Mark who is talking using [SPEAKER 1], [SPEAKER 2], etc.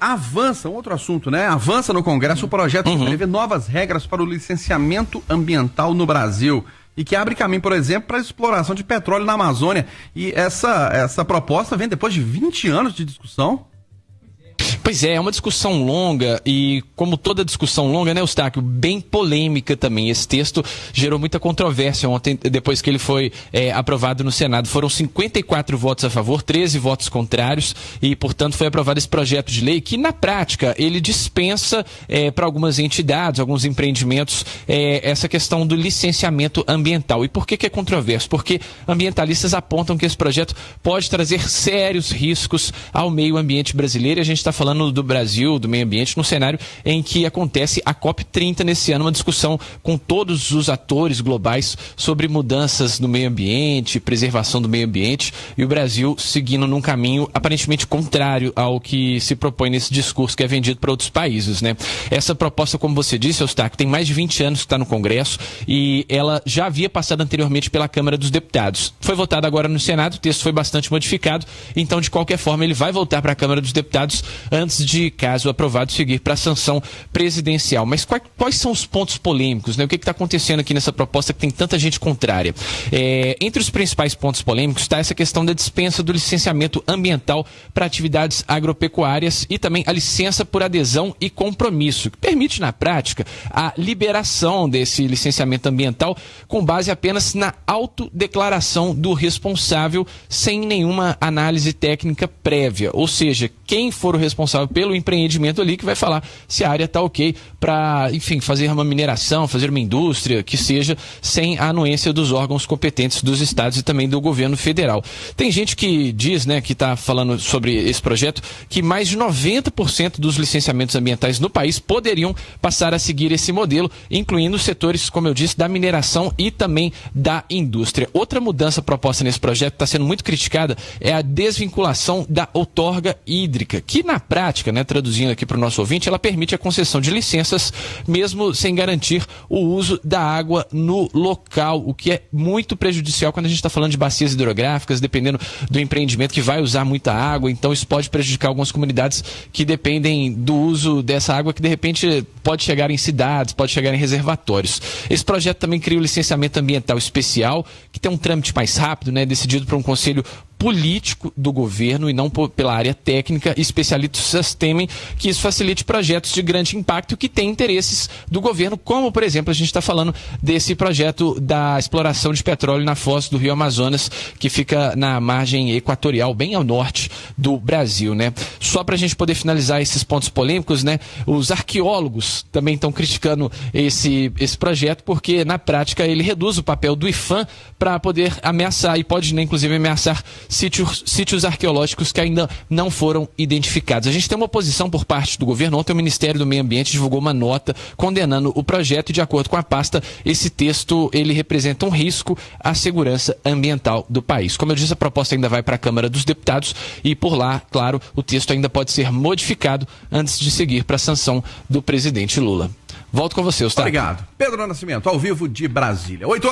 [SPEAKER 1] avança, um outro assunto, né? Avança no Congresso o projeto que prevê novas regras para o licenciamento ambiental no Brasil e que abre caminho, por exemplo, para a exploração de petróleo na Amazônia. E essa proposta vem depois de 20 anos de discussão.
[SPEAKER 2] Pois é uma discussão longa e, como toda discussão longa, né, Eustáquio, bem polêmica também. Esse texto gerou muita controvérsia ontem, depois que ele foi aprovado no Senado. Foram 54 votos a favor, 13 votos contrários e, portanto, foi aprovado esse projeto de lei que, na prática, ele dispensa para algumas entidades, alguns empreendimentos, essa questão do licenciamento ambiental. E por que é controverso? Porque ambientalistas apontam que esse projeto pode trazer sérios riscos ao meio ambiente brasileiro. E a gente está falando do Brasil, do meio ambiente, num cenário em que acontece a COP30 nesse ano, uma discussão com todos os atores globais sobre mudanças no meio ambiente, preservação do meio ambiente, e o Brasil seguindo num caminho aparentemente contrário ao que se propõe nesse discurso que é vendido para outros países, né? Essa proposta, como você disse, Eustáquio, tem mais de 20 anos que está no Congresso e ela já havia passado anteriormente pela Câmara dos Deputados. Foi votado agora no Senado, o texto foi bastante modificado, então, de qualquer forma, ele vai voltar para a Câmara dos Deputados antes de, caso aprovado, seguir para a sanção presidencial. Mas quais são os pontos polêmicos, né? O que está acontecendo aqui nessa proposta que tem tanta gente contrária? Entre os principais pontos polêmicos está essa questão da dispensa do licenciamento ambiental para atividades agropecuárias e também a licença por adesão e compromisso, que permite, na prática, a liberação desse licenciamento ambiental com base apenas na autodeclaração do responsável, sem nenhuma análise técnica prévia. Ou seja, quem for o responsável pelo empreendimento ali que vai falar se a área está ok para, enfim, fazer uma mineração, fazer uma indústria, que seja, sem a anuência dos órgãos competentes dos estados e também do governo federal. Tem gente que diz, né, que está falando sobre esse projeto, que mais de 90% dos licenciamentos ambientais no país poderiam passar a seguir esse modelo, incluindo os setores, como eu disse, da mineração e também da indústria. Outra mudança proposta nesse projeto, que está sendo muito criticada, é a desvinculação da outorga hídrica, que na prática, né, traduzindo aqui para o nosso ouvinte, ela permite a concessão de licenças mesmo sem garantir o uso da água no local, o que é muito prejudicial quando a gente está falando de bacias hidrográficas, dependendo do empreendimento que vai usar muita água. Então isso pode prejudicar algumas comunidades que dependem do uso dessa água, que de repente pode chegar em cidades, pode chegar em reservatórios. Esse projeto também cria o licenciamento ambiental especial, que tem um trâmite mais rápido, né, decidido por um conselho político do governo e não pela área técnica. Especialistas temem que isso facilite projetos de grande impacto que têm interesses do governo, como, por exemplo, a gente está falando desse projeto da exploração de petróleo na foz do Rio Amazonas, que fica na margem equatorial, bem ao norte do Brasil, né? Só para a gente poder finalizar esses pontos polêmicos, né? Os arqueólogos também estão criticando esse projeto, porque, na prática, ele reduz o papel do IPHAN para poder ameaçar, e pode, né, inclusive, ameaçar sítios arqueológicos que ainda não foram identificados. A gente tem uma oposição por parte do governo. Ontem o Ministério do Meio Ambiente divulgou uma nota condenando o projeto e, de acordo com a pasta, esse texto ele representa um risco à segurança ambiental do país. Como eu disse, a proposta ainda vai para a Câmara dos Deputados e, por lá, claro, o texto ainda pode ser modificado antes de seguir para a sanção do presidente Lula. Volto com você, Eustáquio.
[SPEAKER 1] Obrigado. Pedro Nascimento, ao vivo de Brasília. 8 horas.